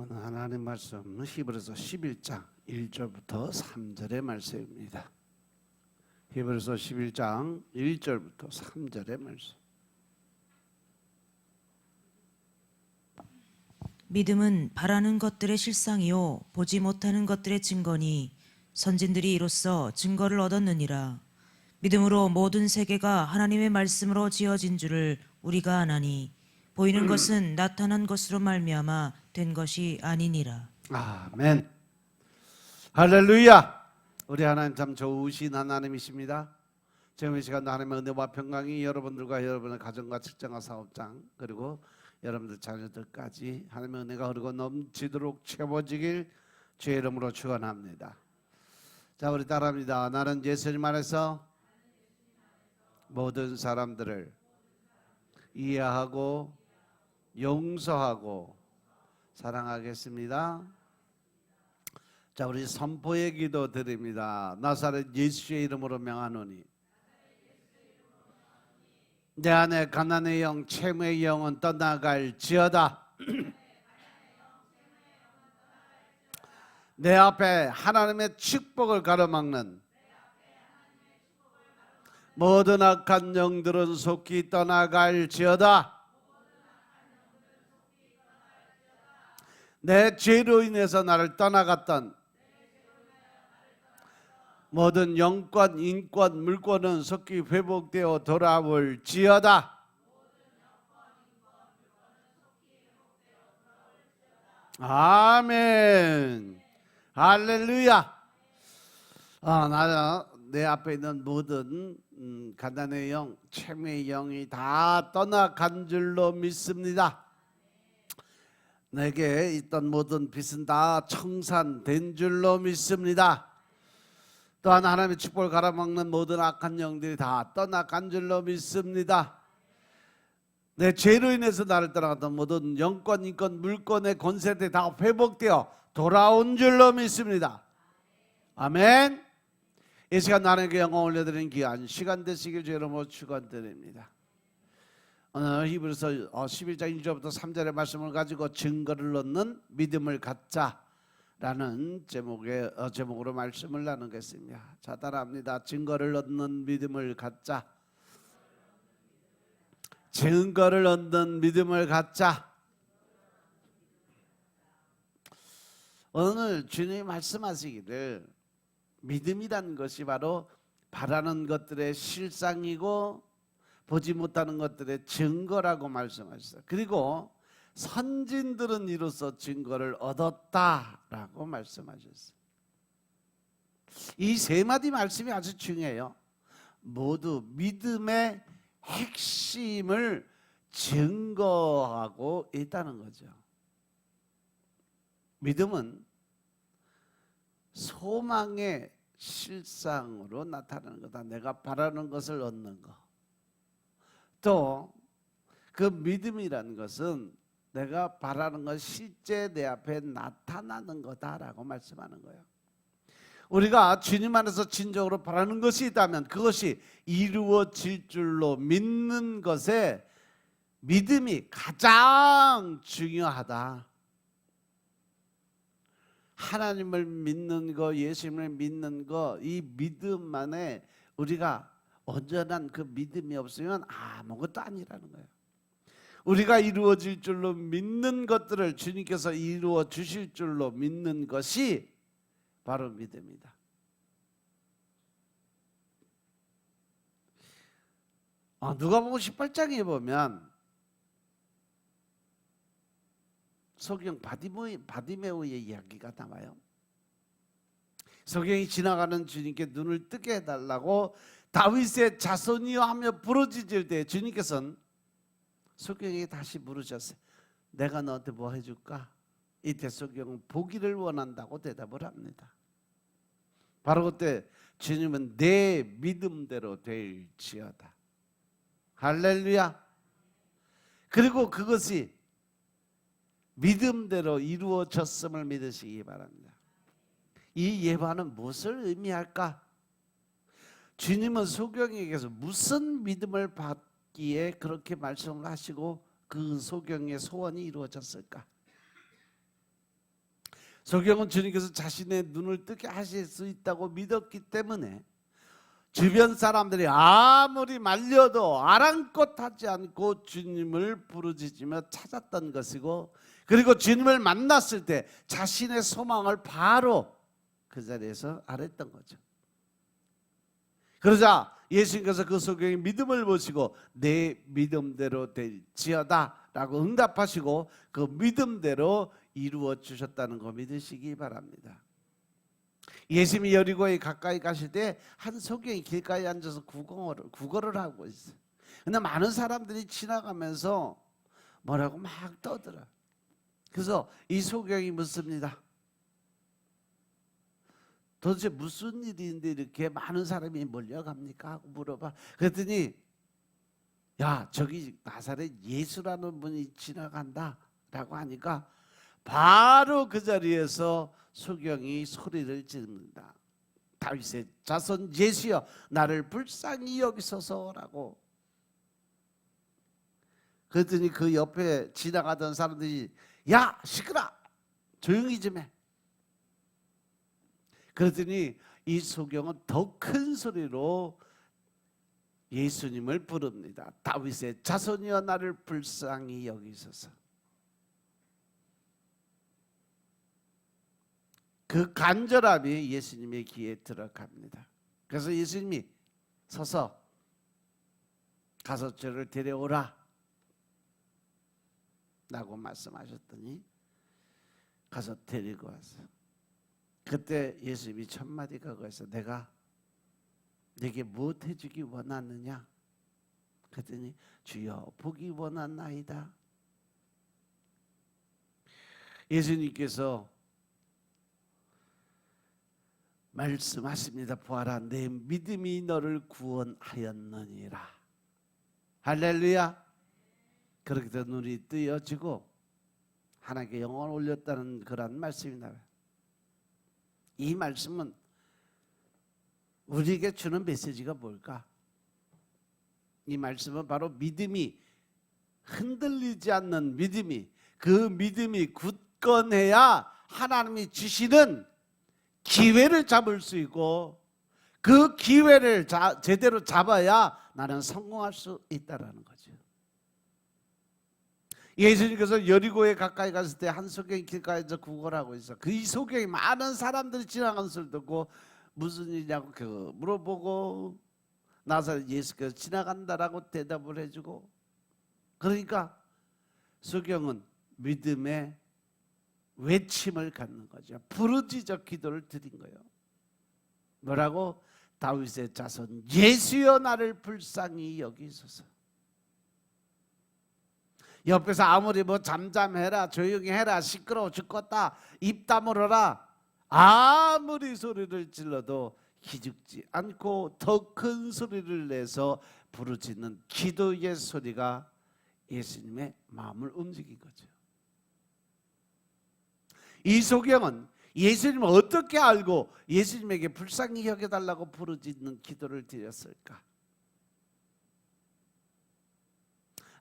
오늘 하나님 말씀은 히브리서 11장 1절부터 3절의 말씀입니다. 히브리서 11장 1절부터 3절의 말씀. 믿음은 바라는 것들의 실상이요 보지 못하는 것들의 증거니 선진들이 이로써 증거를 얻었느니라. 믿음으로 모든 세계가 하나님의 말씀으로 지어진 줄을 우리가 아나니 보이는 것은 나타난 것으로 말미암아 된 것이 아니니라. 아멘. 할렐루야. 우리 하나님 참 좋으신 하나님이십니다. 지금 이 시간 하나님의 은혜와 평강이 여러분들과 여러분의 가정과 직장과 사업장 그리고 여러분들 자녀들까지 하나님의 은혜가 흐르고 넘치도록 채워지길 주의 이름으로 축원합니다. 자, 우리 따라합니다. 나는 예수님 안에서 모든 사람들을 이해하고 용서하고 사랑하겠습니다. 자, 우리 선포의 기도 드립니다. 나사렛 예수의 이름으로 명하노니 내 안에 가난의 영, 채무의 영은 떠나갈지어다. 내 앞에 하나님의 축복을 가로막는 모든 악한 영들은 속히 떠나갈지어다. 내 죄로 인해서 나를 떠나갔던 모든 영권, 인권, 물권은 속히 회복되어 돌아올지어다. 아멘. 할렐루야. 나는 내 앞에 있는 모든 가난의 영, 채무의 영이 다 떠나간 줄로 믿습니다. 내게 있던 모든 빚은 다 청산된 줄로 믿습니다. 또한 하나님의 축복을 갈아먹는 모든 악한 영들이 다 떠나간 줄로 믿습니다. 내 죄로 인해서 나를 떠나갔던 모든 영권, 인권, 물권의 권세들이 다 회복되어 돌아온 줄로 믿습니다. 아멘. 이 시간 하나님께 영광 올려드리는 귀한 시간 되시길 주의 이름으로 축원드립니다. 오늘 히브리서 11장 1절부터 3절의 말씀을 가지고 증거를 얻는 믿음을 갖자라는 제목으로 말씀을 나누겠습니다. 자, 따라합니다. 증거를 얻는 믿음을 갖자. 증거를 얻는 믿음을 갖자. 오늘 주님이 말씀하시기를 믿음이란 것이 바로 바라는 것들의 실상이고 보지 못하는 것들의 증거라고 말씀하셨어요. 그리고 선진들은 이로써 증거를 얻었다라고 말씀하셨어요. 이 세 마디 말씀이 아주 중요해요. 모두 믿음의 핵심을 증거하고 있다는 거죠. 믿음은 소망의 실상으로 나타나는 거다. 내가 바라는 것을 얻는 거. 또 그 믿음이라는 것은 내가 바라는 것 실제 내 앞에 나타나는 거다라고 말씀하는 거예요. 우리가 주님 안에서 진정으로 바라는 것이 있다면 그것이 이루어질 줄로 믿는 것에 믿음이 가장 중요하다. 하나님을 믿는 거, 예수님을 믿는 거, 이 믿음만에 우리가 온전한 그 믿음이 없으면 아무것도 아니라는 거예요. 우리가 이루어질 줄로 믿는 것들을 주님께서 이루어 주실 줄로 믿는 것이 바로 믿음이다. 누가복음 18장에 보면 소경 바디메오의 이야기가 나와요. 소경이 지나가는 주님께 눈을 뜨게 해달라고 다윗의 자손이여 하며 부르짖을 때 주님께서는 소경에게 다시 물으셨어요. 내가 너한테 뭐 해줄까? 이때 소경은 보기를 원한다고 대답을 합니다. 바로 그때 주님은 내 믿음대로 될지어다. 할렐루야. 그리고 그것이 믿음대로 이루어졌음을 믿으시기 바랍니다. 이 예화는 무엇을 의미할까? 주님은 소경에게서 무슨 믿음을 받기에 그렇게 말씀을 하시고 그 소경의 소원이 이루어졌을까? 소경은 주님께서 자신의 눈을 뜨게 하실 수 있다고 믿었기 때문에 주변 사람들이 아무리 말려도 아랑곳하지 않고 주님을 부르짖으며 찾았던 것이고, 그리고 주님을 만났을 때 자신의 소망을 바로 그 자리에서 아랬던 거죠. 그러자 예수님께서 그 소경의 믿음을 보시고 내 믿음대로 될지어다 라고 응답하시고 그 믿음대로 이루어 주셨다는 거 믿으시기 바랍니다. 예수님이 여리고에 가까이 가실 때 한 소경이 길가에 앉아서 구걸을 하고 있어요. 근데 많은 사람들이 지나가면서 뭐라고 막 떠들어요. 그래서 이 소경이 묻습니다. 도대체 무슨 일인데 이렇게 많은 사람이 몰려갑니까? 하고 물어봐. 그랬더니 야, 저기 나사렛 예수라는 분이 지나간다 라고 하니까 바로 그 자리에서 소경이 소리를 지릅니다. 다윗의 자손 예수여, 나를 불쌍히 여기소서라고. 그랬더니 그 옆에 지나가던 사람들이 야, 시끄러, 조용히 좀 해. 그랬더니 이 소경은 더 큰 소리로 예수님을 부릅니다. 다윗의 자손이여, 나를 불쌍히 여기소서. 그 간절함이 예수님의 귀에 들어갑니다. 그래서 예수님이 서서 가서 저를 데려오라 라고 말씀하셨더니 가서 데리고 왔어요. 그때 예수님이 첫 마디가 거기서 내가 내게 무엇 해주기 원하느냐? 그랬더니 주여 보기 원하나이다. 예수님께서 말씀하십니다. 보아라, 내 믿음이 너를 구원하였느니라. 할렐루야. 그렇게 해서 눈이 뜨여지고 하나님께 영혼을 올렸다는 그런 말씀이 나와요. 이 말씀은 우리에게 주는 메시지가 뭘까? 이 말씀은 바로 믿음이 흔들리지 않는 믿음이, 그 믿음이 굳건해야 하나님이 주시는 기회를 잡을 수 있고 그 기회를 제대로 잡아야 나는 성공할 수 있다라는 거죠. 예수님께서 여리고에 가까이 갔을 때 한 소경이 길가에서 구걸하고 있어. 그 이 소경이 많은 사람들이 지나가는 소리를 듣고 무슨 일이냐고 물어보고 나사렛 예수께서 지나간다라고 대답을 해주고, 그러니까 소경은 믿음의 외침을 갖는 거죠. 부르짖어 기도를 드린 거예요. 뭐라고? 다윗의 자손 예수여, 나를 불쌍히 여기소서. 옆에서 아무리 뭐 잠잠해라, 조용히 해라, 시끄러워 죽겠다, 입 다물어라, 아무리 소리를 질러도 기죽지 않고 더 큰 소리를 내서 부르짖는 기도의 소리가 예수님의 마음을 움직인 거죠. 이 소경은 예수님을 어떻게 알고 예수님에게 불쌍히 여겨달라고 부르짖는 기도를 드렸을까?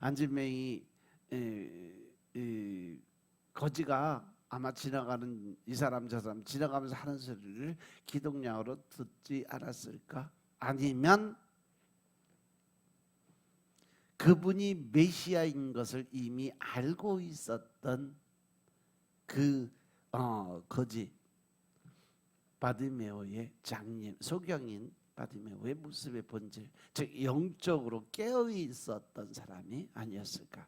안진뱅이 거지가 아마 지나가는 이 사람 저 사람 지나가면서 하는 소리를 기동량으로 듣지 않았을까? 아니면 그분이 메시아인 것을 이미 알고 있었던 그 거지 바디메오의 장님, 소경인 바디메오의 모습의 본질, 즉 영적으로 깨어 있었던 사람이 아니었을까?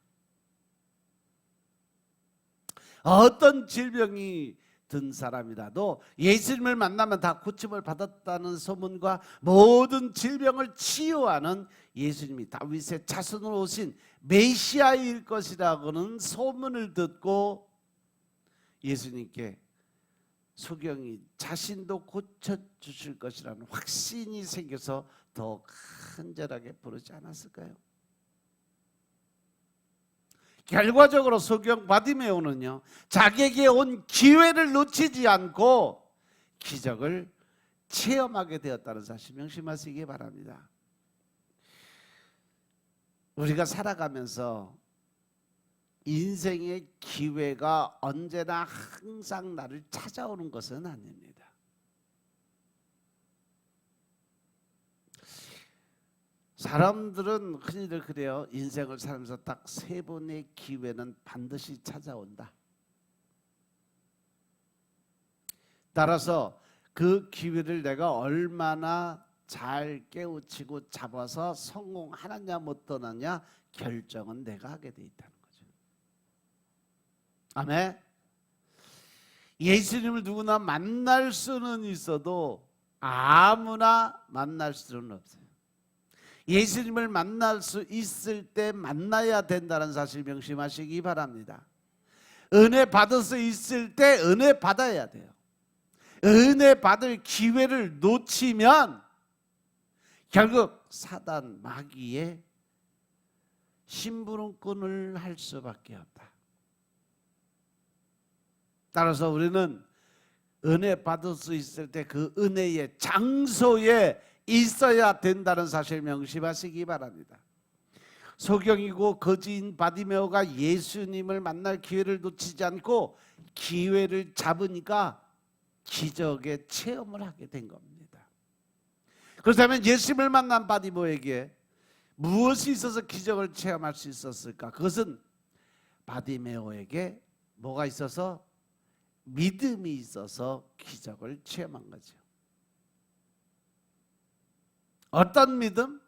어떤 질병이 든 사람이라도 예수님을 만나면 다 고침을 받았다는 소문과 모든 질병을 치유하는 예수님이 다윗의 자손으로 오신 메시아일 것이라고는 소문을 듣고 예수님께 소경이 자신도 고쳐주실 것이라는 확신이 생겨서 더 간절하게 부르지 않았을까요? 결과적으로 소경 바디메오는요, 자기에게 온 기회를 놓치지 않고 기적을 체험하게 되었다는 사실 명심하시기 바랍니다. 우리가 살아가면서 인생의 기회가 언제나 항상 나를 찾아오는 것은 아닙니다. 사람들은 흔히들 그래요. 인생을 살면서 딱 3번의 기회는 반드시 찾아온다. 따라서 그 기회를 내가 얼마나 잘 깨우치고 잡아서 성공하느냐 못 하느냐 결정은 내가 하게 돼 있다는 거죠. 아멘. 예수님을 누구나 만날 수는 있어도 아무나 만날 수는 없어요. 예수님을 만날 수 있을 때 만나야 된다는 사실 명심하시기 바랍니다. 은혜 받을 수 있을 때 은혜 받아야 돼요. 은혜 받을 기회를 놓치면 결국 사단 마귀의 심부름꾼을 할 수밖에 없다. 따라서 우리는 은혜 받을 수 있을 때 그 은혜의 장소에 있어야 된다는 사실 명심하시기 바랍니다. 소경이고 거지인 바디메오가 예수님을 만날 기회를 놓치지 않고 기회를 잡으니까 기적의 체험을 하게 된 겁니다. 그렇다면 예수님을 만난 바디메오에게 무엇이 있어서 기적을 체험할 수 있었을까? 그것은 바디메오에게 뭐가 있어서? 믿음이 있어서 기적을 체험한 거죠. 어떤 믿음?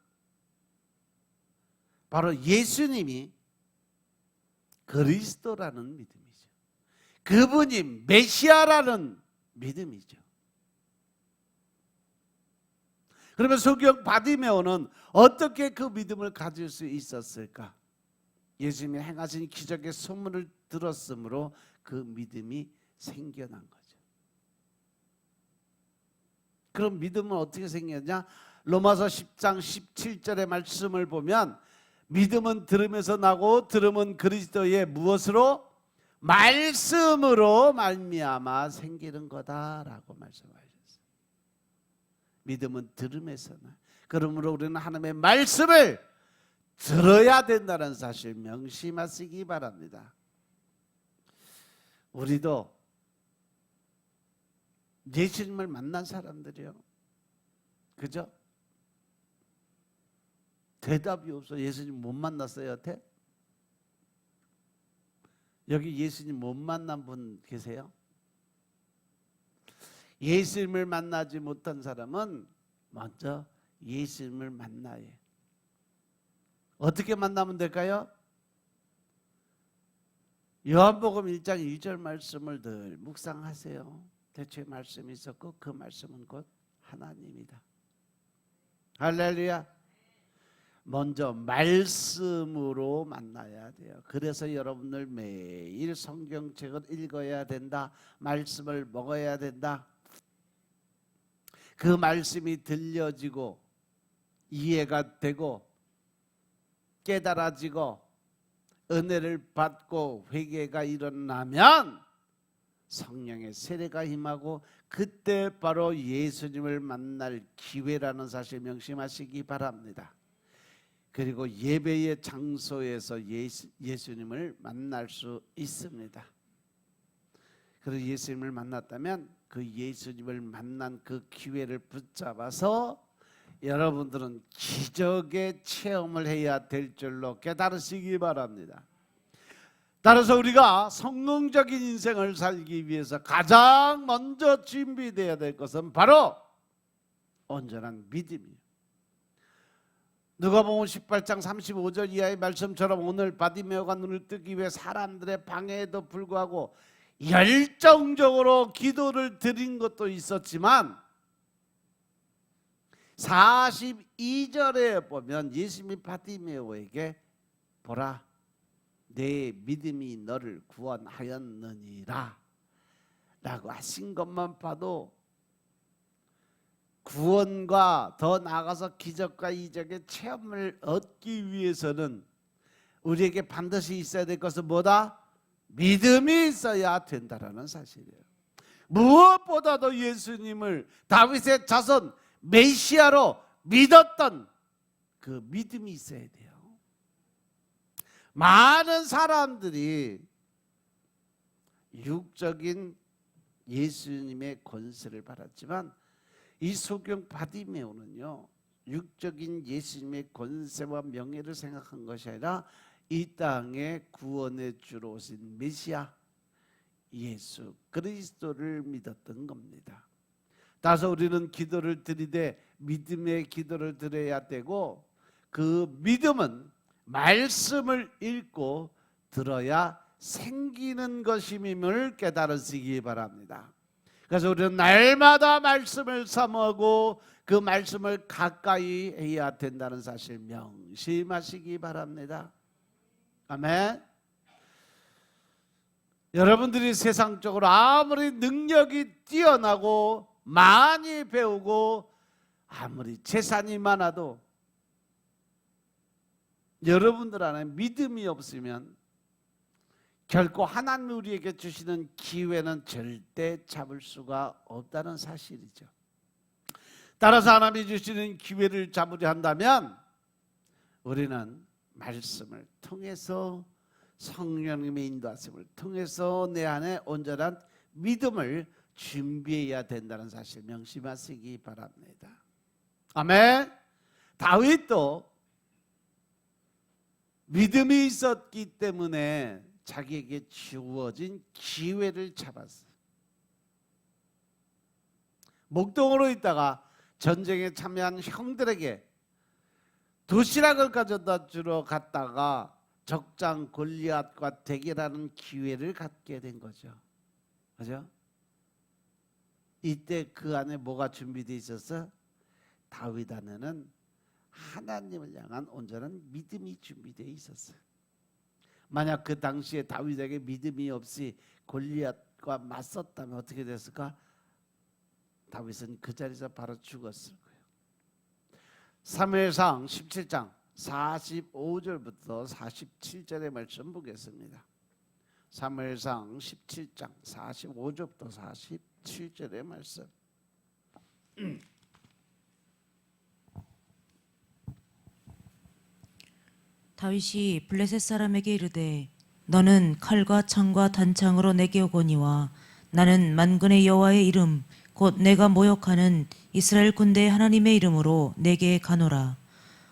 바로 예수님이 그리스도라는 믿음이죠. 그분이 메시아라는 믿음이죠. 그러면 소경 바디메오는 어떻게 그 믿음을 가질 수 있었을까? 예수님이 행하신 기적의 소문을 들었으므로 그 믿음이 생겨난 거죠. 그럼 믿음은 어떻게 생겼냐? 로마서 10장 17절의 말씀을 보면 믿음은 들음에서 나고 들음은 그리스도의 무엇으로? 말씀으로 말미암아 생기는 거다라고 말씀하셨어요. 믿음은 들음에서 나. 그러므로 우리는 하나님의 말씀을 들어야 된다는 사실 명심하시기 바랍니다. 우리도 예수님을 만난 사람들이요. 그죠? 대답이 없어. 예수님 못 만났어요, 여태? 여기 예수님 못 만난 분 계세요? 예수님을 만나지 못한 사람은 먼저 예수님을 만나야 해요. 어떻게 만나면 될까요? 요한복음 1장 2절 말씀을 늘 묵상하세요. 대초에 말씀이 있었고 그 말씀은 곧 하나님이다. 할렐루야. 먼저 말씀으로 만나야 돼요. 그래서 여러분들 매일 성경책을 읽어야 된다. 말씀을 먹어야 된다. 그 말씀이 들려지고 이해가 되고 깨달아지고 은혜를 받고 회개가 일어나면 성령의 세례가 임하고 그때 바로 예수님을 만날 기회라는 사실 명심하시기 바랍니다. 그리고 예배의 장소에서 예수님을 만날 수 있습니다. 그래서 예수님을 만났다면 그 예수님을 만난 그 기회를 붙잡아서 여러분들은 기적의 체험을 해야 될 줄로 깨달으시기 바랍니다. 따라서 우리가 성공적인 인생을 살기 위해서 가장 먼저 준비되어야 될 것은 바로 온전한 믿음이에요. 누가복음 18장 35절 이하의 말씀처럼 오늘 바디메오가 눈을 뜨기 위해 사람들의 방해에도 불구하고 열정적으로 기도를 드린 것도 있었지만 42절에 보면 예수님이 바디메오에게 보라 내 믿음이 너를 구원하였느니라 라고 하신 것만 봐도 구원과 더 나아가서 기적과 이적의 체험을 얻기 위해서는 우리에게 반드시 있어야 될 것은 뭐다? 믿음이 있어야 된다라는 사실이에요. 무엇보다도 예수님을 다윗의 자손 메시아로 믿었던 그 믿음이 있어야 돼요. 많은 사람들이 육적인 예수님의 권세를 받았지만 이 소경 바디메오는요, 육적인 예수님의 권세와 명예를 생각한 것이 아니라 이 땅에 구원의 주로 오신 메시아 예수 그리스도를 믿었던 겁니다. 따라서 우리는 기도를 드리되 믿음의 기도를 드려야 되고, 그 믿음은 말씀을 읽고 들어야 생기는 것임을 깨달으시기 바랍니다. 그래서 우리는 날마다 말씀을 사모하고 그 말씀을 가까이 해야 된다는 사실 명심하시기 바랍니다. 아멘. 여러분들이 세상적으로 아무리 능력이 뛰어나고 많이 배우고 아무리 재산이 많아도 여러분들 안에 믿음이 없으면 결코 하나님이 우리에게 주시는 기회는 절대 잡을 수가 없다는 사실이죠. 따라서 하나님이 주시는 기회를 잡으려 한다면 우리는 말씀을 통해서, 성령님의 인도하심을 통해서 내 안에 온전한 믿음을 준비해야 된다는 사실 명심하시기 바랍니다. 아멘. 다윗도 믿음이 있었기 때문에 자기에게 주어진 기회를 잡았어요. 목동으로 있다가 전쟁에 참여한 형들에게 도시락을 가져다 주러 갔다가 적장 골리앗과 대결하는 기회를 갖게 된 거죠. 그죠? 이때 그 안에 뭐가 준비되어 있었어? 다윗 안에는 하나님을 향한 온전한 믿음이 준비되어 있었어요. 만약 그 당시에 다윗에게 믿음이 없이 골리앗과 맞섰다면 어떻게 됐을까? 다윗은 그 자리에서 바로 죽었을 거예요. 사무엘상 17장 45절부터 47절의 말씀 보겠습니다. 사무엘상 17장 45절부터 47절의 말씀. 다윗이 블레셋 사람에게 이르되 너는 칼과 창과 단창으로 내게 오거니와 나는 만군의 여호와의 이름 곧 내가 모욕하는 이스라엘 군대의 하나님의 이름으로 내게 가노라.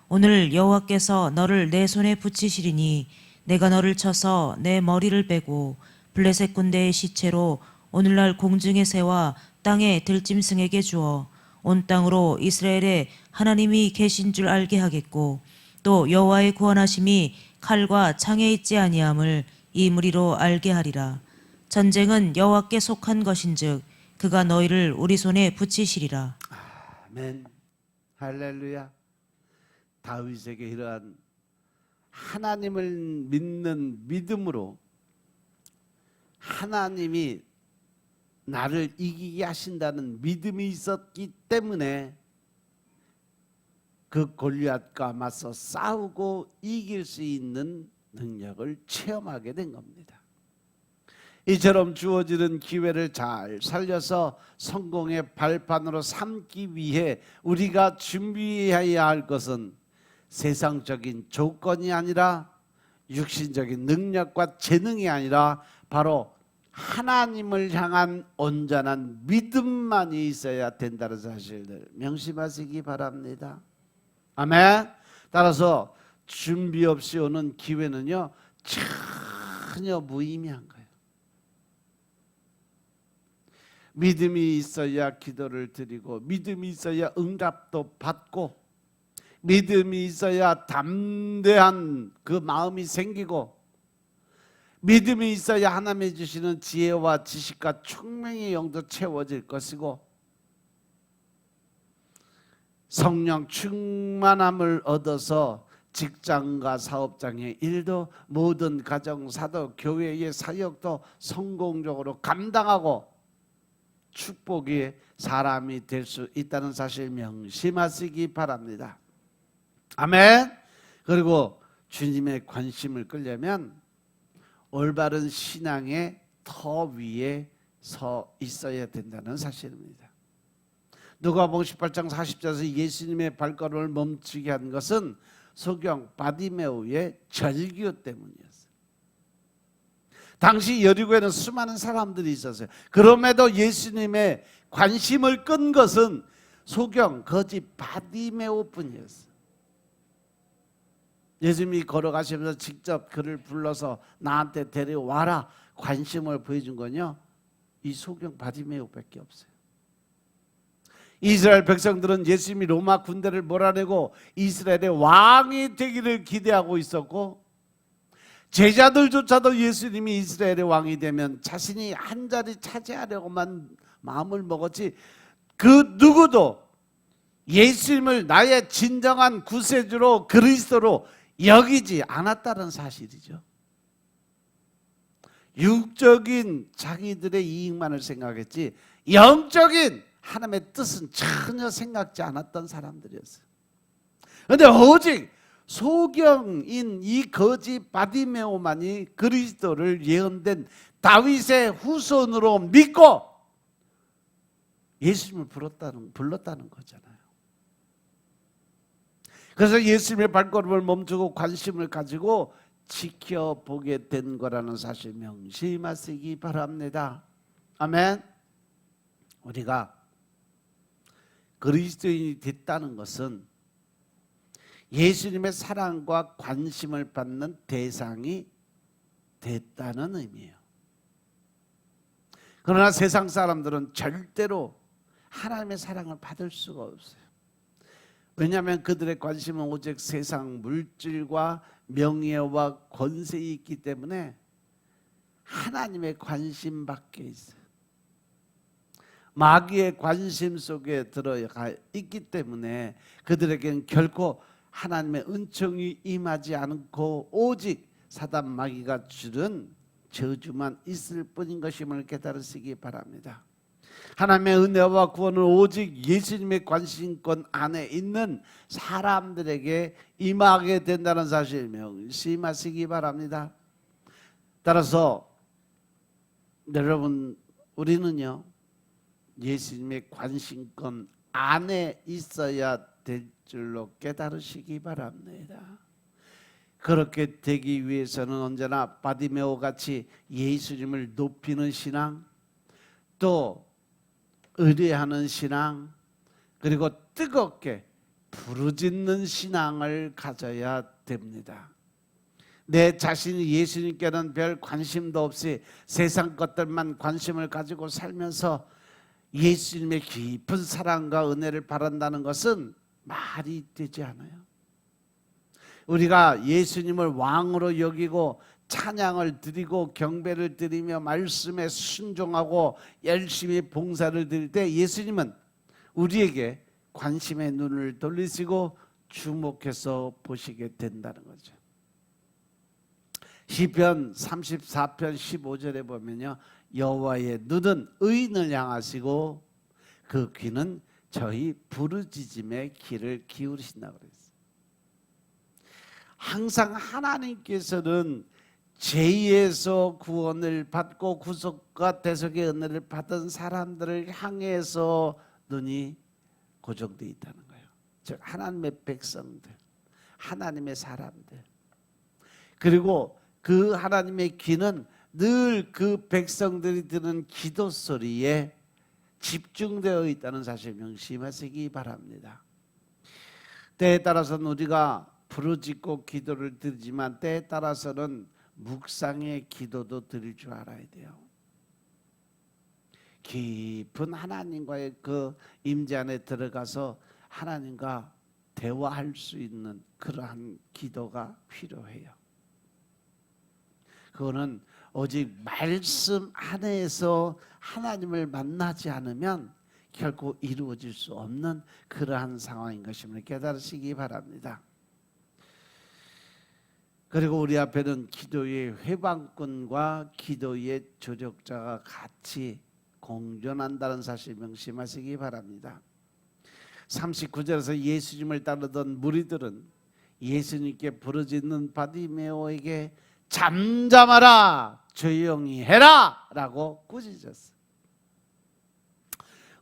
오늘 여호와께서 너를 내 손에 붙이시리니 내가 너를 쳐서 내 머리를 빼고 블레셋 군대의 시체로 오늘날 공중의 새와 땅의 들짐승에게 주어 온 땅으로 이스라엘의 하나님이 계신 줄 알게 하겠고 또 여호와의 구원하심이 칼과 창에 있지 아니함을 이 무리로 알게 하리라. 전쟁은 여호와께 속한 것인즉 그가 너희를 우리 손에 붙이시리라. 아멘. 할렐루야. 다윗에게 이러한 하나님을 믿는 믿음으로 하나님이 나를 이기게 하신다는 믿음이 있었기 때문에 그 골리앗과 맞서 싸우고 이길 수 있는 능력을 체험하게 된 겁니다. 이처럼 주어지는 기회를 잘 살려서 성공의 발판으로 삼기 위해 우리가 준비해야 할 것은 세상적인 조건이 아니라 육신적인 능력과 재능이 아니라 바로 하나님을 향한 온전한 믿음만이 있어야 된다는 사실을 명심하시기 바랍니다. 아멘. 따라서 준비 없이 오는 기회는요 전혀 무의미한 거예요. 믿음이 있어야 기도를 드리고, 믿음이 있어야 응답도 받고, 믿음이 있어야 담대한 그 마음이 생기고, 믿음이 있어야 하나님이 주시는 지혜와 지식과 총명의 영도 채워질 것이고, 성령 충만함을 얻어서 직장과 사업장의 일도, 모든 가정, 사도, 교회의 사역도 성공적으로 감당하고 축복의 사람이 될 수 있다는 사실 명심하시기 바랍니다. 아멘. 그리고 주님의 관심을 끌려면 올바른 신앙의 터 위에 서 있어야 된다는 사실입니다. 누가복음 18장 40절에서 예수님의 발걸음을 멈추게 한 것은 소경 바디메오의 절규 때문이었어요. 당시 여리고에는 수많은 사람들이 있었어요. 그럼에도 예수님의 관심을 끈 것은 소경 거지 바디메오뿐이었어요. 예수님이 걸어가시면서 직접 그를 불러서 나한테 데려와라 관심을 보여준 건요, 이 소경 바디메오밖에 없어요. 이스라엘 백성들은 예수님이 로마 군대를 몰아내고 이스라엘의 왕이 되기를 기대하고 있었고, 제자들조차도 예수님이 이스라엘의 왕이 되면 자신이 한 자리 차지하려고만 마음을 먹었지, 그 누구도 예수님을 나의 진정한 구세주로 그리스도로 여기지 않았다는 사실이죠. 육적인 자기들의 이익만을 생각했지 영적인 하나님의 뜻은 전혀 생각지 않았던 사람들이었어요. 그런데 오직 소경인 이 거지 바디메오만이 그리스도를 예언된 다윗의 후손으로 믿고 예수님을 불렀다는 거잖아요. 그래서 예수님의 발걸음을 멈추고 관심을 가지고 지켜보게 된 거라는 사실 명심하시기 바랍니다. 아멘. 우리가 그리스도인이 됐다는 것은 예수님의 사랑과 관심을 받는 대상이 됐다는 의미예요. 그러나 세상 사람들은 절대로 하나님의 사랑을 받을 수가 없어요. 왜냐하면 그들의 관심은 오직 세상 물질과 명예와 권세에 있기 때문에 하나님의 관심 밖에 있어요. 마귀의 관심 속에 들어가 있기 때문에 그들에게는 결코 하나님의 은총이 임하지 않고 오직 사단 마귀가 주는 저주만 있을 뿐인 것임을 깨달으시기 바랍니다. 하나님의 은혜와 구원은 오직 예수님의 관심권 안에 있는 사람들에게 임하게 된다는 사실 명심하시기 바랍니다. 따라서 여러분, 우리는요 예수님의 관심권 안에 있어야 될 줄로 깨달으시기 바랍니다. 그렇게 되기 위해서는 언제나 바디메오 같이 예수님을 높이는 신앙, 또 의뢰하는 신앙, 그리고 뜨겁게 부르짖는 신앙을 가져야 됩니다. 내 자신이 예수님께는 별 관심도 없이 세상 것들만 관심을 가지고 살면서 예수님의 깊은 사랑과 은혜를 바란다는 것은 말이 되지 않아요. 우리가 예수님을 왕으로 여기고 찬양을 드리고 경배를 드리며 말씀에 순종하고 열심히 봉사를 드릴 때 예수님은 우리에게 관심의 눈을 돌리시고 주목해서 보시게 된다는 거죠. 시편 34편 15절에 보면요, 여호와의 눈은 의인을 향하시고 그 귀는 저희 부르짖음의 귀를 기울이신다고 그랬어요. 항상 하나님께서는 죄에서 구원을 받고 구속과 대속의 은혜를 받은 사람들을 향해서 눈이 고정되어 있다는 거예요. 즉 하나님의 백성들, 하나님의 사람들, 그리고 그 하나님의 귀는 늘 그 백성들이 듣는 기도 소리에 집중되어 있다는 사실 명심하시기 바랍니다. 때에 따라서는 우리가 부르짖고 기도를 드리지만 때에 따라서는 묵상의 기도도 드릴 줄 알아야 돼요. 깊은 하나님과의 그 임재 안에 들어가서 하나님과 대화할 수 있는 그러한 기도가 필요해요. 그거는 오직 말씀 안에서 하나님을 만나지 않으면 결코 이루어질 수 없는 그러한 상황인 것임을 깨달으시기 바랍니다. 그리고 우리 앞에는 기도의 회방꾼과 기도의 조력자가 같이 공존한다는 사실 명심하시기 바랍니다. 39절에서 예수님을 따르던 무리들은 예수님께 부르짖는 바디메오에게 잠잠하라, 조용히 해라 라고 꾸짖었어요.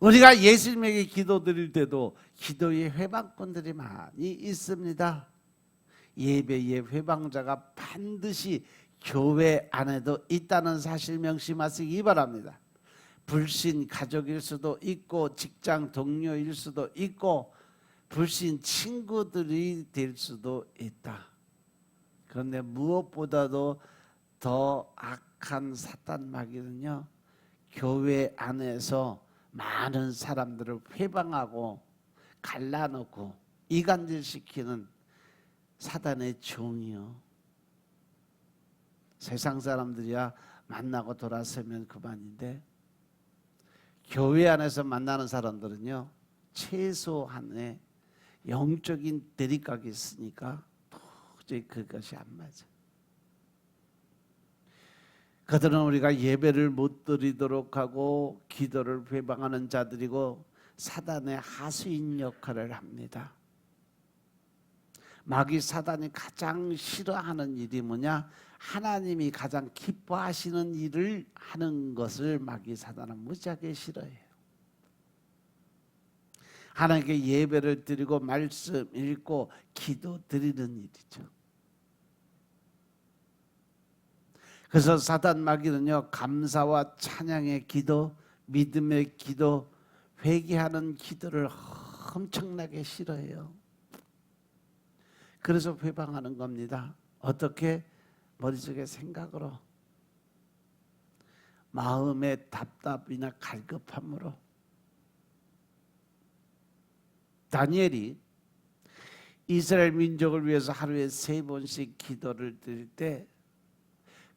우리가 예수님에게 기도드릴 때도 기도의 회방꾼들이 많이 있습니다. 예배의 회방자가 반드시 교회 안에도 있다는 사실 명심하시기 바랍니다. 불신 가족일 수도 있고 직장 동료일 수도 있고 불신 친구들이 될 수도 있다. 그런데 무엇보다도 더 악한 사탄 마귀는요, 교회 안에서 많은 사람들을 회방하고 갈라놓고 이간질시키는 사단의 종이요. 세상 사람들이야 만나고 돌아서면 그만인데 교회 안에서 만나는 사람들은요, 최소한의 영적인 대립각이 있으니까 도저히 그것이 안 맞아. 그들은 우리가 예배를 못 드리도록 하고 기도를 회방하는 자들이고 사단의 하수인 역할을 합니다. 마귀 사단이 가장 싫어하는 일이 뭐냐? 하나님이 가장 기뻐하시는 일을 하는 것을 마귀 사단은 무지하게 싫어해요. 하나님께 예배를 드리고 말씀 읽고 기도 드리는 일이죠. 그래서 사단 마귀는요, 감사와 찬양의 기도, 믿음의 기도, 회개하는 기도를 엄청나게 싫어해요. 그래서 회방하는 겁니다. 어떻게? 머릿속에 생각으로, 마음의 답답이나 갈급함으로. 다니엘이 이스라엘 민족을 위해서 하루에 3번씩 기도를 드릴 때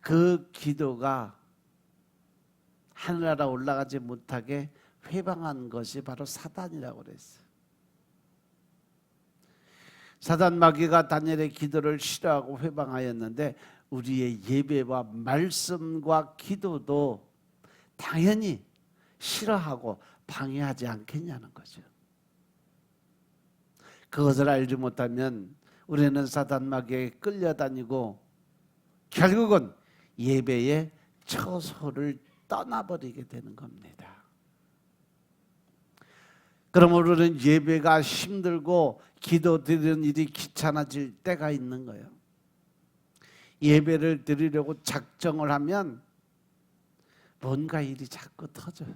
그 기도가 하늘나라 올라가지 못하게 회방한 것이 바로 사단이라고 그랬어요. 사단 마귀가 다니엘의 기도를 싫어하고 회방하였는데 우리의 예배와 말씀과 기도도 당연히 싫어하고 방해하지 않겠냐는 거죠. 그것을 알지 못하면 우리는 사단 마귀에 끌려다니고 결국은 예배의 처소를 떠나버리게 되는 겁니다. 그럼 우리는 예배가 힘들고 기도 드리는 일이 귀찮아질 때가 있는 거예요. 예배를 드리려고 작정을 하면 뭔가 일이 자꾸 터져요.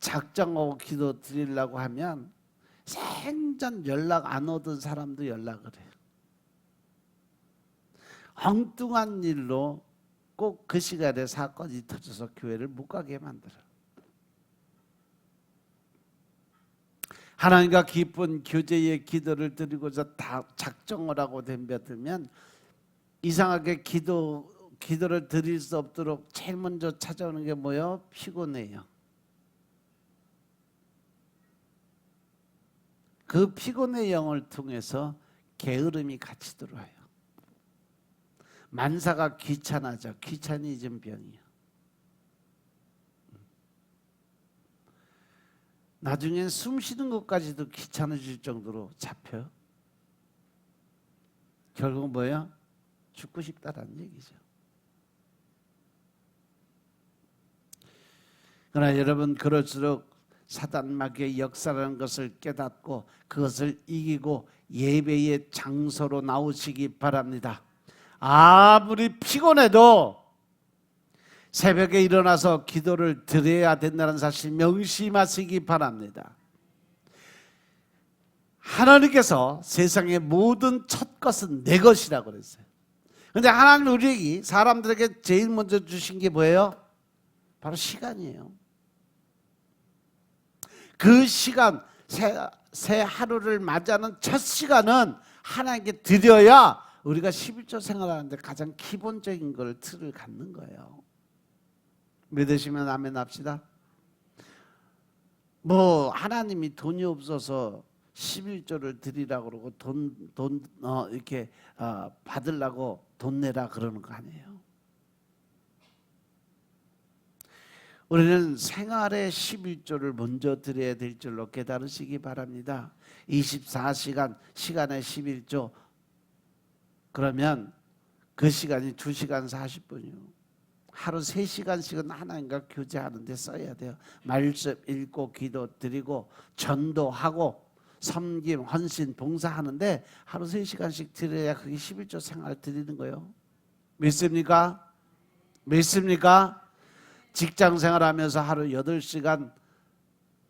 작정하고 기도 드리려고 하면 생전 연락 안 오던 사람도 연락을 해요. 엉뚱한 일로 꼭 그 시간에 사건이 터져서 교회를 못 가게 만들어요. 하나님과 깊은 교제의 기도를 드리고자 다 작정을 하고 덤벼들면 이상하게 기도를 드릴 수 없도록 제일 먼저 찾아오는 게 뭐예요? 피곤해요. 그 피곤의 영을 통해서 게으름이 같이 들어와요. 만사가 귀찮아져. 귀차니즘 병이요. 나중엔 숨 쉬는 것까지도 귀찮아질 정도로 잡혀요. 결국 뭐예요? 죽고 싶다라는 얘기죠. 그러나 여러분, 그럴수록 사단 마귀의 역사라는 것을 깨닫고 그것을 이기고 예배의 장소로 나오시기 바랍니다. 아무리 피곤해도 새벽에 일어나서 기도를 드려야 된다는 사실 명심하시기 바랍니다. 하나님께서 세상의 모든 첫 것은 내 것이라고 그랬어요. 그런데 하나님 우리에게 사람들에게 제일 먼저 주신 게 뭐예요? 바로 시간이에요. 그 시간, 새 하루를 맞이하는 첫 시간은 하나님께 드려야 우리가 11조 생활하는데 가장 기본적인 걸 틀을 갖는 거예요. 믿으시면 아멘 합시다. 뭐 하나님이 돈이 없어서 11조를 드리라고 그러고 돈 이렇게 받으려고 돈 내라 그러는 거 아니에요. 우리는 생활의 11조를 먼저 드려야 될 줄로 깨달으시기 바랍니다. 24시간 시간의 11조, 그러면 그 시간이 2시간 40분이요. 하루 3시간씩은 하나님과 교제하는 데 써야 돼요. 말씀 읽고 기도 드리고 전도하고 섬김, 헌신, 봉사하는데 하루 3시간씩 드려야 그게 11조 생활 드리는 거예요. 믿습니까? 믿습니까? 직장 생활하면서 하루 8시간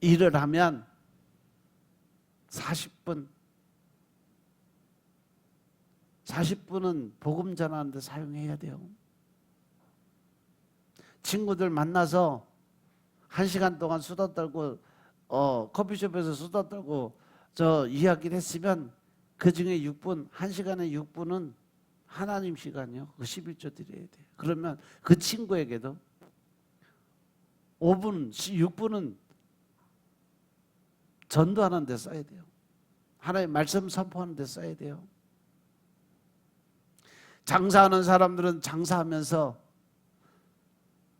일을 하면 40분은 복음 전하는데 사용해야 돼요. 친구들 만나서 1시간 동안 수다 떨고 커피숍에서 수다 떨고 저 이야기를 했으면 그 중에 6분, 1시간에 6분은 하나님 시간이요. 그 11조 드려야 돼요. 그러면 그 친구에게도 5분, 6분은 전도하는 데 써야 돼요. 하나님 말씀 선포하는 데 써야 돼요. 장사하는 사람들은 장사하면서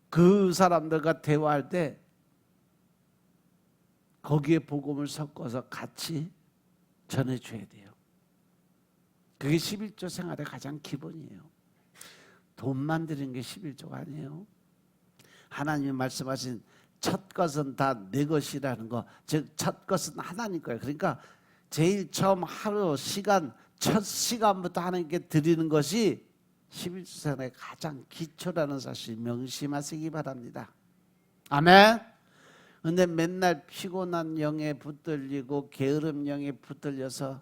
그 사람들과 대화할 때 거기에 복음을 섞어서 같이 전해줘야 돼요. 그게 11조 생활의 가장 기본이에요. 돈만 드리는 게 11조가 아니에요. 하나님이 말씀하신 첫 것은 다 내 것이라는 거, 즉 첫 것은 하나님 거예요. 그러니까 제일 처음 하루 시간, 첫 시간부터 하나님께 드리는 것이 11조 생활의 가장 기초라는 사실 명심하시기 바랍니다. 아멘. 근데 맨날 피곤한 영에 붙들리고 게으름 영에 붙들려서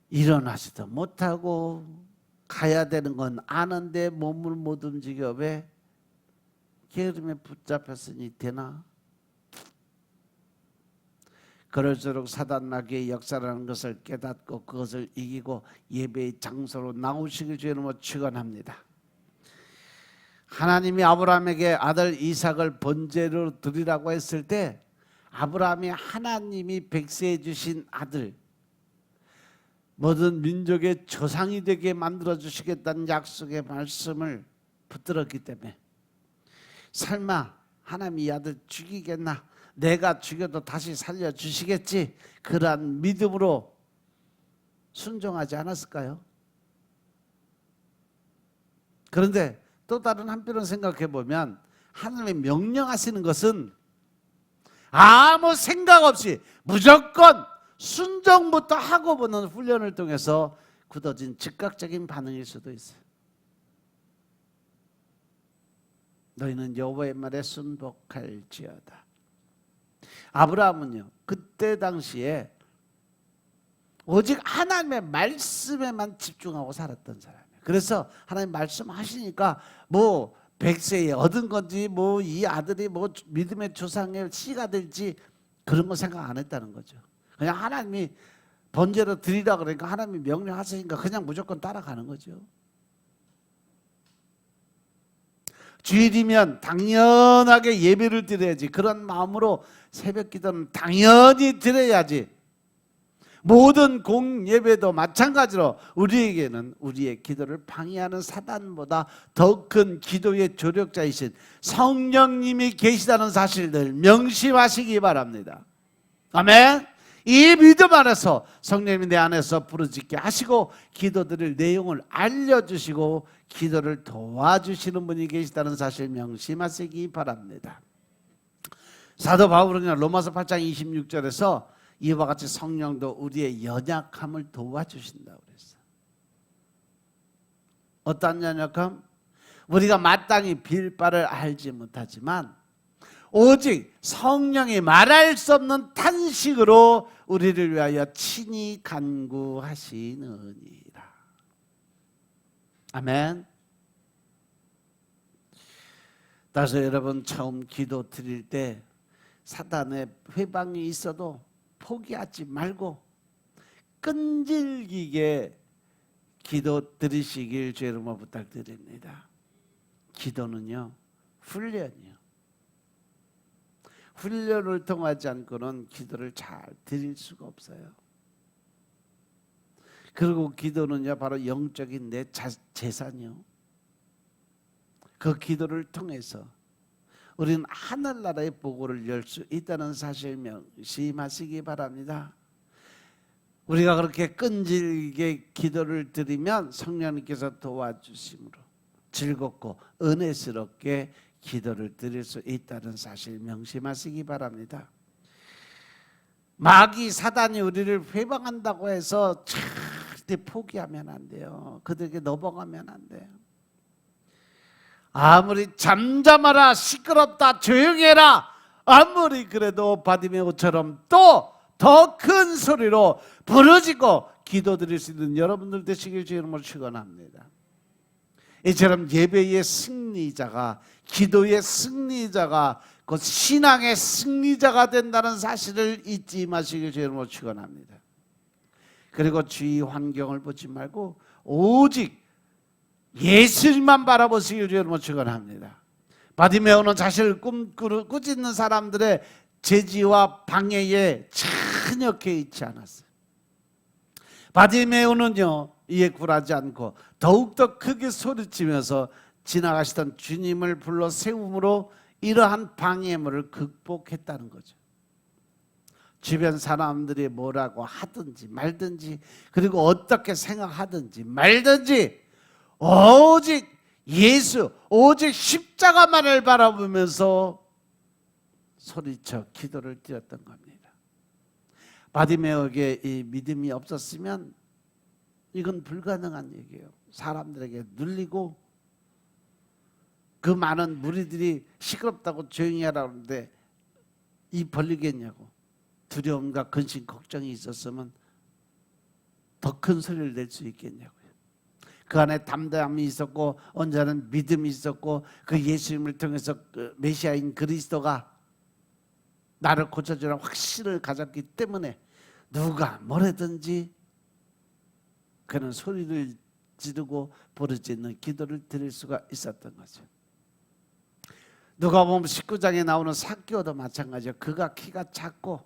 일어나지도 못하고 가야 되는 건 아는데 몸을 못 움직여. 왜? 게으름에 붙잡혔으니 되나? 그럴수록 사단 마귀의 역사라는 것을 깨닫고 그것을 이기고 예배의 장소로 나오시길 주의 이름으로 축원합니다. 하나님이 아브라함에게 아들 이삭을 번제로 드리라고 했을 때 아브라함이 하나님이 백세해 주신 아들, 모든 민족의 조상이 되게 만들어 주시겠다는 약속의 말씀을 붙들었기 때문에 설마 하나님이 이 아들 죽이겠나? 내가 죽여도 다시 살려주시겠지? 그러한 믿음으로 순종하지 않았을까요? 그런데 또 다른 한편으로 생각해 보면 하나님이 명령하시는 것은 아무 생각 없이 무조건 순종부터 하고 보는 훈련을 통해서 굳어진 즉각적인 반응일 수도 있어요. 너희는 여호와의 말에 순복할지어다. 아브라함은요, 그때 당시에 오직 하나님의 말씀에만 집중하고 살았던 사람이에요. 그래서 하나님 말씀하시니까 뭐 100세에 얻은 건지 뭐 이 아들이 뭐 믿음의 조상의 씨가 될지 그런 거 생각 안 했다는 거죠. 그냥 하나님이 번제로 드리라 그러니까 하나님이 명령하시니까 그냥 무조건 따라가는 거죠. 주일이면 당연하게 예배를 드려야지. 그런 마음으로 새벽 기도는 당연히 드려야지. 모든 공예배도 마찬가지로 우리에게는 우리의 기도를 방해하는 사단보다 더 큰 기도의 조력자이신 성령님이 계시다는 사실을 명심하시기 바랍니다. 아멘. 이 믿음 안에서 성령님이 내 안에서 부르짖게 하시고 기도드릴 내용을 알려주시고 기도를 도와주시는 분이 계시다는 사실 명심하시기 바랍니다. 사도 바울은 로마서 8장 26절에서 이와 같이 성령도 우리의 연약함을 도와주신다고 그랬어요. 어떤 연약함? 우리가 마땅히 빌 바를 알지 못하지만 오직 성령이 말할 수 없는 탄식으로 우리를 위하여 친히 간구하시느니라. 아멘. 따라서 여러분 처음 기도 드릴 때 사단의 회방이 있어도 포기하지 말고 끈질기게 기도 드리시길 주의 이름으로 부탁드립니다. 기도는요 훈련이요. 훈련을 통하지 않고는 기도를 잘 드릴 수가 없어요. 그리고 기도는요 바로 영적인 내 재산이요. 그 기도를 통해서 우리는 하늘나라의 보고를 열 수 있다는 사실 명심하시기 바랍니다. 우리가 그렇게 끈질기게 기도를 드리면 성령님께서 도와주심으로 즐겁고 마귀 사단이 우리를 회방한다고 해서 절대 포기하면 안 돼요. 그들에게 넘어가면 안 돼요. 아무리 잠잠하라, 시끄럽다, 조용해라, 아무리 그래도 바디메오처럼 또 더 큰 소리로 부르짖고 기도드릴 수 있는 여러분들 되시길 주의 이름으로 축원합니다. 이처럼 예배의 승리자가, 기도의 승리자가 곧 신앙의 승리자가 된다는 사실을 잊지 마시길 주의 이름으로 축원합니다. 그리고 주위 환경을 보지 말고 오직 예수님만 바라보시길 주의 이름으로 축원합니다. 바디메오는 자신을 꾸짖는 사람들의 제지와 방해에 전혀 개의치 않았어요. 바디메오는요, 이에 굴하지 않고 더욱더 크게 소리치면서 지나가시던 주님을 불러 세움으로 이러한 방해물을 극복했다는 거죠. 주변 사람들이 뭐라고 하든지 말든지, 그리고 어떻게 생각하든지 말든지 오직 예수, 오직 십자가만을 바라보면서 소리쳐 기도를 드렸던 겁니다. 바디메오에게 이 믿음이 없었으면 이건 불가능한 얘기예요. 사람들에게 눌리고 그 많은 무리들이 시끄럽다고 조용히 하라고 하는데 입 벌리겠냐고, 두려움과 근심 걱정이 있었으면 더 큰 소리를 낼 수 있겠냐고요. 그 안에 담대함이 있었고 언제는 믿음이 있었고 그 예수님을 통해서 그 메시아인 그리스도가 나를 고쳐주는 확신을 가졌기 때문에 누가 뭐라든지 그는 소리를 지르고 부르짖는 기도를 드릴 수가 있었던 거죠. 누가 보면 19장에 나오는 삭개오도 마찬가지예요. 그가 키가 작고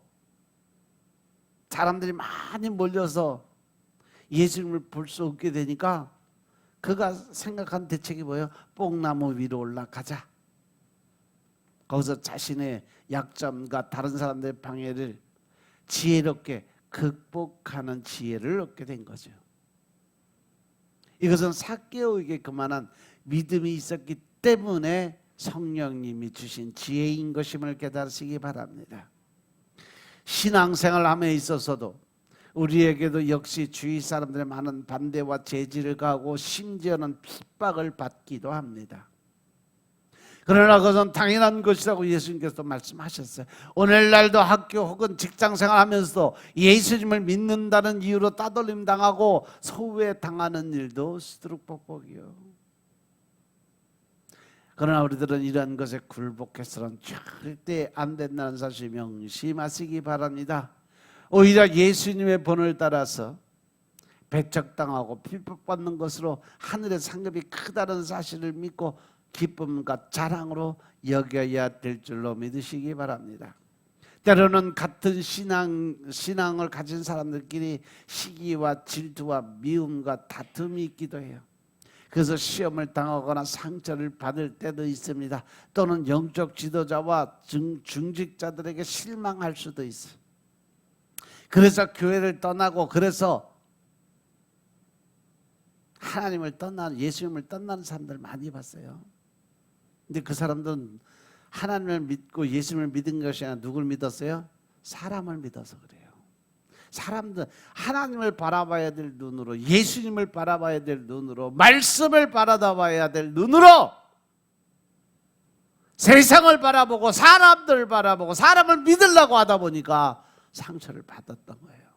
사람들이 많이 몰려서 예수님을 볼 수 없게 되니까 그가 생각한 대책이 뭐예요? 뽕나무 위로 올라가자. 거기서 자신의 약점과 다른 사람들의 방해를 지혜롭게 극복하는 지혜를 얻게 된 거죠. 이것은 삭개오에게 그만한 믿음이 있었기 때문에 성령님이 주신 지혜인 것임을 깨달으시기 바랍니다. 신앙생활함에 있어서도 우리에게도 역시 주위 사람들의 많은 반대와 제지를 가하고 심지어는 핍박을 받기도 합니다. 그러나 그것은 당연한 것이라고 예수님께서 말씀하셨어요. 오늘날도 학교 혹은 직장생활 하면서도 예수님을 믿는다는 이유로 따돌림 당하고 소외 당하는 일도 시들룩벅벅이요. 그러나 우리들은 이러한 것에 굴복해서는 절대 안 된다는 사실 명심하시기 바랍니다. 오히려 예수님의 본을 따라서 배척당하고 핍박받는 것으로 하늘의 상급이 크다는 사실을 믿고 기쁨과 자랑으로 여겨야 될 줄로 믿으시기 바랍니다. 때로는 같은 신앙을 가진 사람들끼리 시기와 질투와 미움과 다툼이 있기도 해요. 그래서 시험을 당하거나 상처를 받을 때도 있습니다. 또는 영적 지도자와 중직자들에게 실망할 수도 있어요. 그래서 교회를 떠나고 그래서 하나님을 떠나는, 예수님을 떠나는 사람들 많이 봤어요. 근데 그 사람들은 하나님을 믿고 예수님을 믿은 것이 아니라 누굴 믿었어요? 사람을 믿어서 그래요. 사람들 하나님을 바라봐야 될 눈으로, 예수님을 바라봐야 될 눈으로, 말씀을 바라봐야 될 눈으로 세상을 바라보고 사람들을 바라보고 사람을 믿으려고 하다 보니까 상처를 받았던 거예요.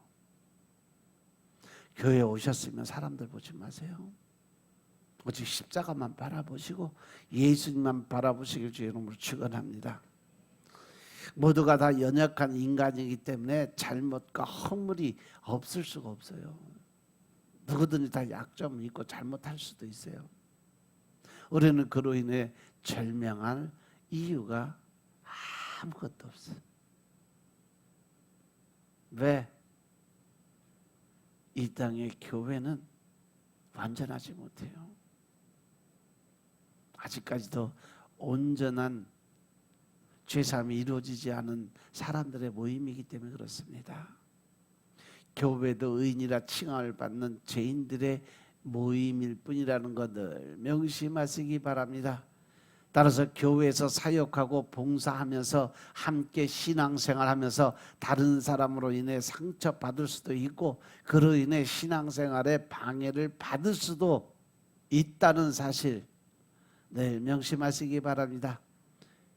교회에 오셨으면 사람들 보지 마세요. 오직 십자가만 바라보시고 예수님만 바라보시길 주의 이름으로 축원합니다. 모두가 다 연약한 인간이기 때문에 잘못과 허물이 없을 수가 없어요. 누구든지 다 약점이 있고 잘못할 수도 있어요. 우리는 그로 인해 절명할 이유가 아무것도 없어요. 왜? 이 땅의 교회는 완전하지 못해요. 아직까지도 온전한 죄사함이 이루어지지 않은 사람들의 모임이기 때문에 그렇습니다. 교회도 의인이라 칭함을 받는 죄인들의 모임일 뿐이라는 것을 명심하시기 바랍니다. 따라서 교회에서 사역하고 봉사하면서 함께 신앙생활하면서 다른 사람으로 인해 상처받을 수도 있고 그로 인해 신앙생활에 방해를 받을 수도 있다는 사실 늘 명심하시기 바랍니다.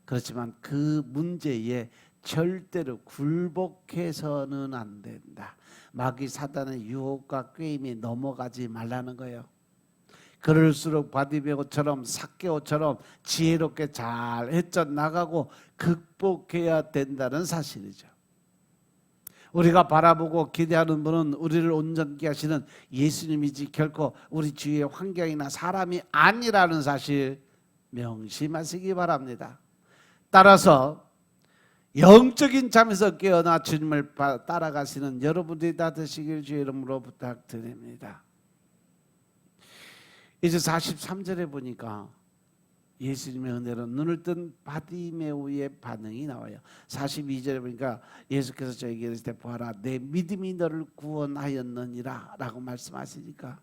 그렇지만 그 문제에 절대로 굴복해서는 안 된다. 마귀 사단의 유혹과 꾀임에 넘어가지 말라는 거예요. 그럴수록 바디메오처럼 삭개오처럼 지혜롭게 잘 헤쳐나가고 극복해야 된다는 사실이죠. 우리가 바라보고 기대하는 분은 우리를 온전케 하시는 예수님이지 결코 우리 주위의 환경이나 사람이 아니라는 사실 명심하시기 바랍니다. 따라서 영적인 잠에서 깨어나 주님을 따라가시는 여러분들이 다 되시길 주의 이름으로 부탁드립니다. 이제 43절에 보니까 예수님의 은혜로 눈을 뜬 바디메오의 반응이 나와요. 42절에 보니까 예수께서 저에게 이르시되 보아라 내 믿음이 너를 구원하였느니라 라고 말씀하시니까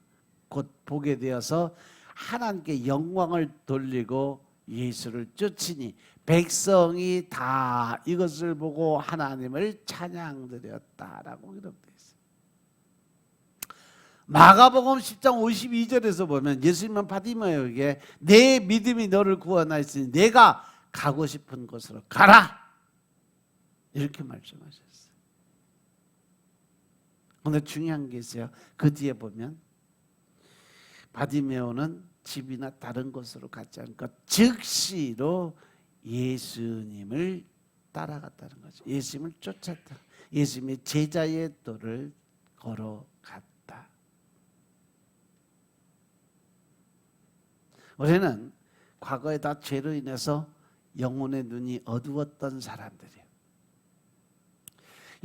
곧 보게 되어서 하나님께 영광을 돌리고 예수를 쫓으니 백성이 다 이것을 보고 하나님을 찬양드렸다라고 기록되어 있어요. 마가복음 10장 52절에서 보면 예수님은 바디메오에게 내 믿음이 너를 구원하였으니 내가 가고 싶은 곳으로 가라 이렇게 말씀하셨어요. 그런데 중요한 게 있어요. 그 뒤에 보면 바디메오는 집이나 다른 곳으로 갔지 않고 즉시로 예수님을 따라갔다는 거죠. 예수님을 쫓았다. 예수님의 제자의 도를 걸어갔다. 우리는 과거에 다 죄로 인해서 영혼의 눈이 어두웠던 사람들이에요.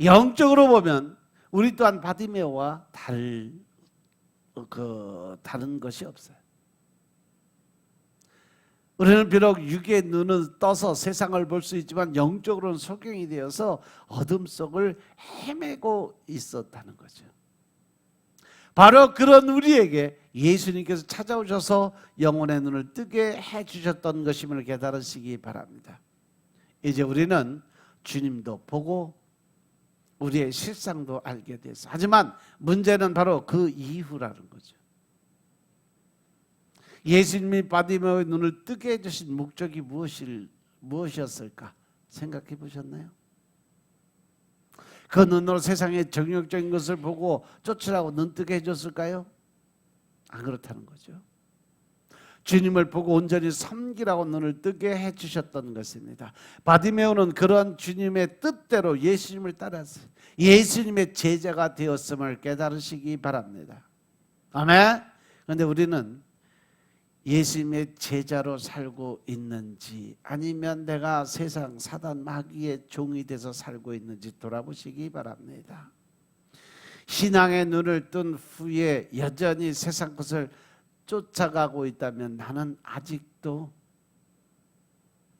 영적으로 보면 우리 또한 바디메오와 다른 것이 없어요. 우리는 비록 육의 눈은 떠서 세상을 볼 수 있지만 영적으로는 소경이 되어서 어둠 속을 헤매고 있었다는 거죠. 바로 그런 우리에게 예수님께서 찾아오셔서 영혼의 눈을 뜨게 해주셨던 것임을 깨달으시기 바랍니다. 이제 우리는 주님도 보고 우리의 실상도 알게 됐어요. 하지만 문제는 바로 그 이후라는 거죠. 예수님이 바디메오의 눈을 뜨게 해주신 목적이 무엇이었을까 생각해 보셨나요? 그 눈으로 세상의 정욕적인 것을 보고 쫓으라고 눈뜨게 해줬을까요? 안 그렇다는 거죠. 주님을 보고 온전히 섬기라고 눈을 뜨게 해주셨던 것입니다. 바디메오는 그런 주님의 뜻대로 예수님을 따라서 예수님의 제자가 되었음을 깨달으시기 바랍니다. 아멘. 그런데 우리는 예수님의 제자로 살고 있는지 아니면 내가 세상 사단 마귀의 종이 돼서 살고 있는지 돌아보시기 바랍니다. 신앙의 눈을 뜬 후에 여전히 세상 것을 쫓아가고 있다면 나는 아직도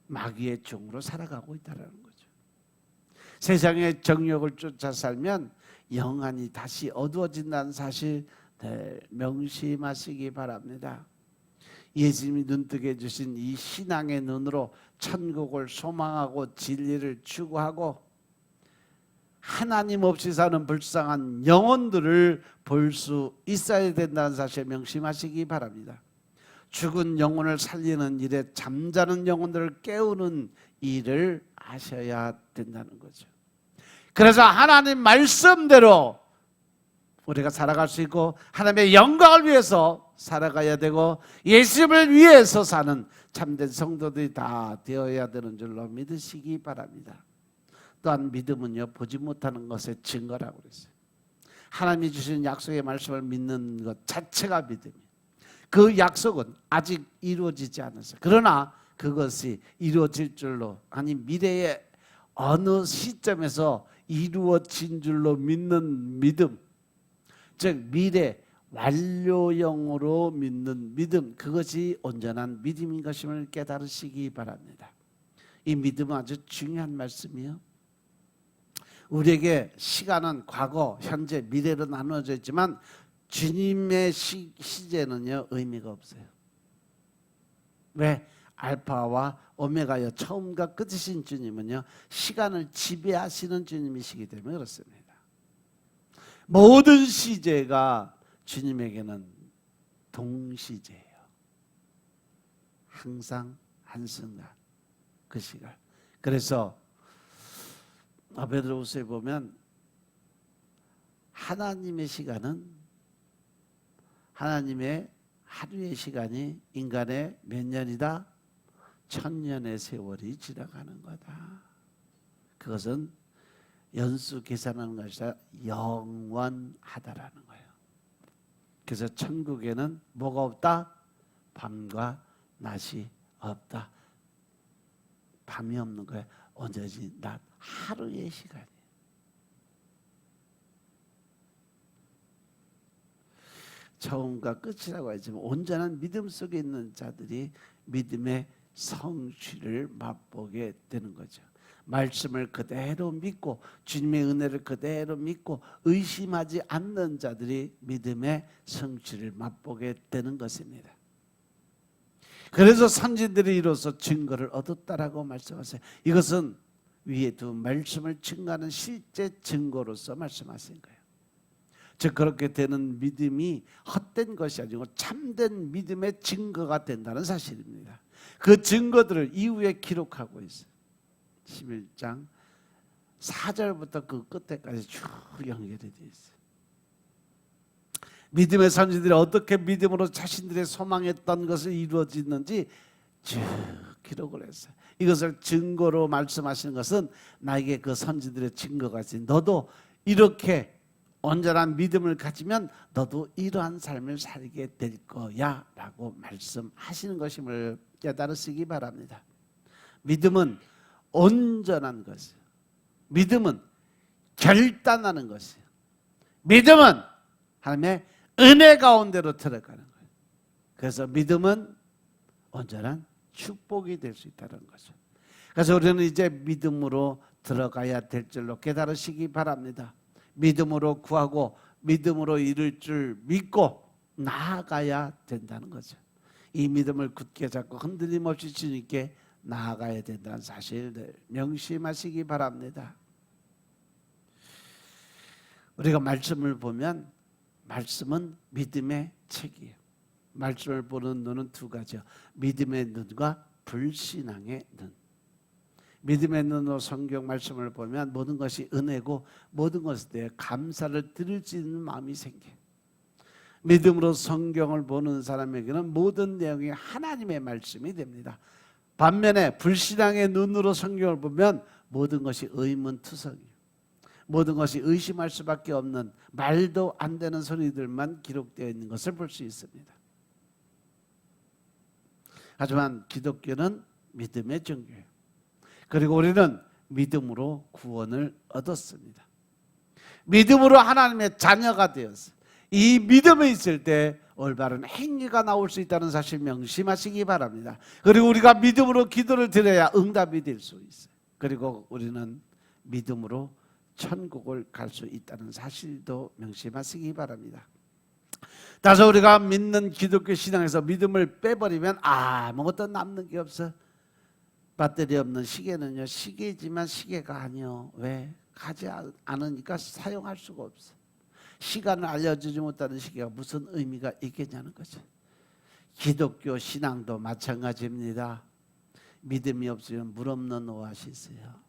마귀의 종으로 살아가고 있다는 거죠. 세상의 정욕을 쫓아 살면 영안이 다시 어두워진다는 사실 명심하시기 바랍니다. 예수님이 눈뜨게 해주신 이 신앙의 눈으로 천국을 소망하고 진리를 추구하고 하나님 없이 사는 불쌍한 영혼들을 볼 수 있어야 된다는 사실 명심하시기 바랍니다. 죽은 영혼을 살리는 일에 잠자는 영혼들을 깨우는 일을 하셔야 된다는 거죠. 그래서 하나님 말씀대로 우리가 살아갈 수 있고 하나님의 영광을 위해서 살아가야 되고 예수님을 위해서 사는 참된 성도들이 다 되어야 되는 줄로 믿으시기 바랍니다. 또한 믿음은요 보지 못하는 것의 증거라고 그랬어요. 하나님이 주신 약속의 말씀을 믿는 것 자체가 믿음이에요. 그 약속은 아직 이루어지지 않았어요. 그러나 그것이 이루어질 줄로 아니 미래의 어느 시점에서 이루어진 줄로 믿는 믿음, 즉 미래 완료형으로 믿는 믿음, 그것이 온전한 믿음인 것임을 깨달으시기 바랍니다. 이 믿음은 아주 중요한 말씀이에요. 우리에게 시간은 과거, 현재, 미래로 나누어져 있지만 주님의 시제는요 의미가 없어요. 왜? 알파와 오메가여 처음과 끝이신 주님은요 시간을 지배하시는 주님이시기 때문에 그렇습니다. 모든 시제가 주님에게는 동시제예요. 항상 한순간 그 시간. 그래서 베드로후서에 보면 하나님의 시간은 하나님의 하루의 시간이 인간의 몇 년이다? 1000년의 세월이 지나가는 거다. 그것은 연수 계산하는 것이 아니라 영원하다라는 거예요. 그래서 천국에는 뭐가 없다? 밤과 낮이 없다. 밤이 없는 거예요. 언제지? 낮 하루의 시간이에요. 처음과 끝이라고 하지만 온전한 믿음 속에 있는 자들이 믿음의 성취를 맛보게 되는 거죠. 말씀을 그대로 믿고 주님의 은혜를 그대로 믿고 의심하지 않는 자들이 믿음의 성취를 맛보게 되는 것입니다. 그래서 선지들이 이로써 증거를 얻었다라고 말씀하세요. 이것은 위에 두 말씀을 증거하는 실제 증거로서 말씀하신 거예요. 즉 그렇게 되는 믿음이 헛된 것이 아니고 참된 믿음의 증거가 된다는 사실입니다. 그 증거들을 이후에 기록하고 있어요. 11장 4절부터 그 끝에까지 쭉 연결이 되어 있어요. 믿음의 선지들이 어떻게 믿음으로 자신들의 소망했던 것을 이루어지는지 쭉 기록을 했어요. 이것을 증거로 말씀하시는 것은 나에게 그 선지들의 증거가 있지. 너도 이렇게 온전한 믿음을 가지면 너도 이러한 삶을 살게 될 거야 라고 말씀하시는 것임을 깨달으시기 바랍니다. 믿음은 온전한 것이에요. 믿음은 결단하는 것이에요. 믿음은 하나님의 은혜 가운데로 들어가는 거예요. 그래서 믿음은 온전한 축복이 될 수 있다는 거죠. 그래서 우리는 이제 믿음으로 들어가야 될 줄로 깨달으시기 바랍니다. 믿음으로 구하고 믿음으로 이룰 줄 믿고 나아가야 된다는 거죠. 이 믿음을 굳게 잡고 흔들림 없이 주님께 나아가야 된다는 사실을 명심하시기 바랍니다. 우리가 말씀을 보면 말씀은 믿음의 책이에요. 말씀을 보는 눈은 두 가지요. 믿음의 눈과 불신앙의 눈. 믿음의 눈으로 성경 말씀을 보면 모든 것이 은혜고 모든 것에 대해 감사를 드릴 수 있는 마음이 생겨요. 믿음으로 성경을 보는 사람에게는 모든 내용이 하나님의 말씀이 됩니다. 반면에 불신앙의 눈으로 성경을 보면 모든 것이 의문투성이에요. 모든 것이 의심할 수밖에 없는 말도 안 되는 소리들만 기록되어 있는 것을 볼 수 있습니다. 하지만 기독교는 믿음의 종교예요. 그리고 우리는 믿음으로 구원을 얻었습니다. 믿음으로 하나님의 자녀가 되었어요. 이 믿음이 있을 때 올바른 행위가 나올 수 있다는 사실 명심하시기 바랍니다. 그리고 우리가 믿음으로 기도를 드려야 응답이 될 수 있어요. 그리고 우리는 믿음으로 천국을 갈 수 있다는 사실도 명심하시기 바랍니다. 따라서 우리가 믿는 기독교 신앙에서 믿음을 빼버리면 아무것도 남는 게 없어. 배터리 없는 시계는요 시계지만 시계가 아니요. 왜? 가지 않으니까 사용할 수가 없어. 시간을 알려주지 못하는 시계가 무슨 의미가 있겠냐는 거죠. 기독교 신앙도 마찬가지입니다. 믿음이 없으면 물 없는 오아시스예요.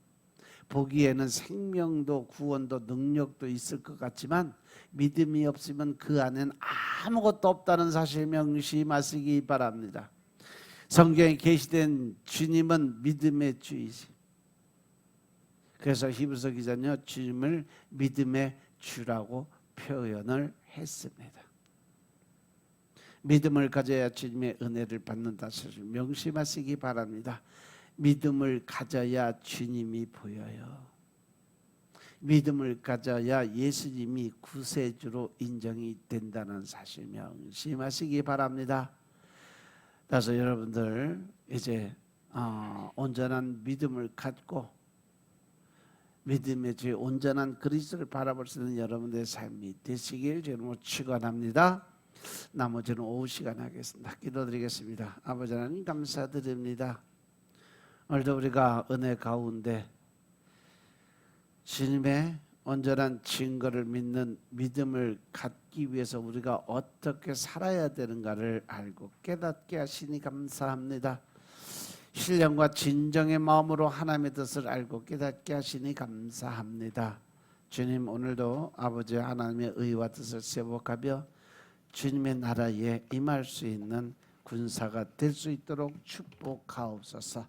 보기에는 생명도 구원도 능력도 있을 것 같지만 믿음이 없으면 그 안에는 아무것도 없다는 사실 명심하시기 바랍니다. 성경에 계시된 주님은 믿음의 주이시. 그래서 히브리서 기자는요 주님을 믿음의 주라고 표현을 했습니다. 믿음을 가져야 주님의 은혜를 받는다 사실 명심하시기 바랍니다. 믿음을 가져야 주님이 보여요. 믿음을 가져야 예수님이 구세주로 인정이 된다는 사실 명심하시기 바랍니다. 따라서 여러분들 이제 온전한 믿음을 갖고 믿음의 주의 온전한 그리스도를 바라볼 수 있는 여러분들의 삶이 되시길 주님으로 축원합니다. 나머지는 오후 시간에 하겠습니다. 기도드리겠습니다. 아버지 하나님 감사드립니다. 오늘도 우리가 은혜 가운데 주님의 온전한 증거를 믿는 믿음을 갖기 위해서 우리가 어떻게 살아야 되는가를 알고 깨닫게 하시니 감사합니다. 신령과 진정의 마음으로 하나님의 뜻을 알고 깨닫게 하시니 감사합니다. 주님, 오늘도 아버지 하나님의 의와 뜻을 세복하며 주님의 나라에 임할 수 있는 군사가 될 수 있도록 축복하옵소서.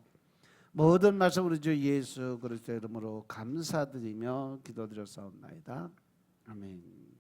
모든 말씀 우리 주 예수 그리스도의 이름으로 감사드리며 기도드렸사옵나이다. 아멘.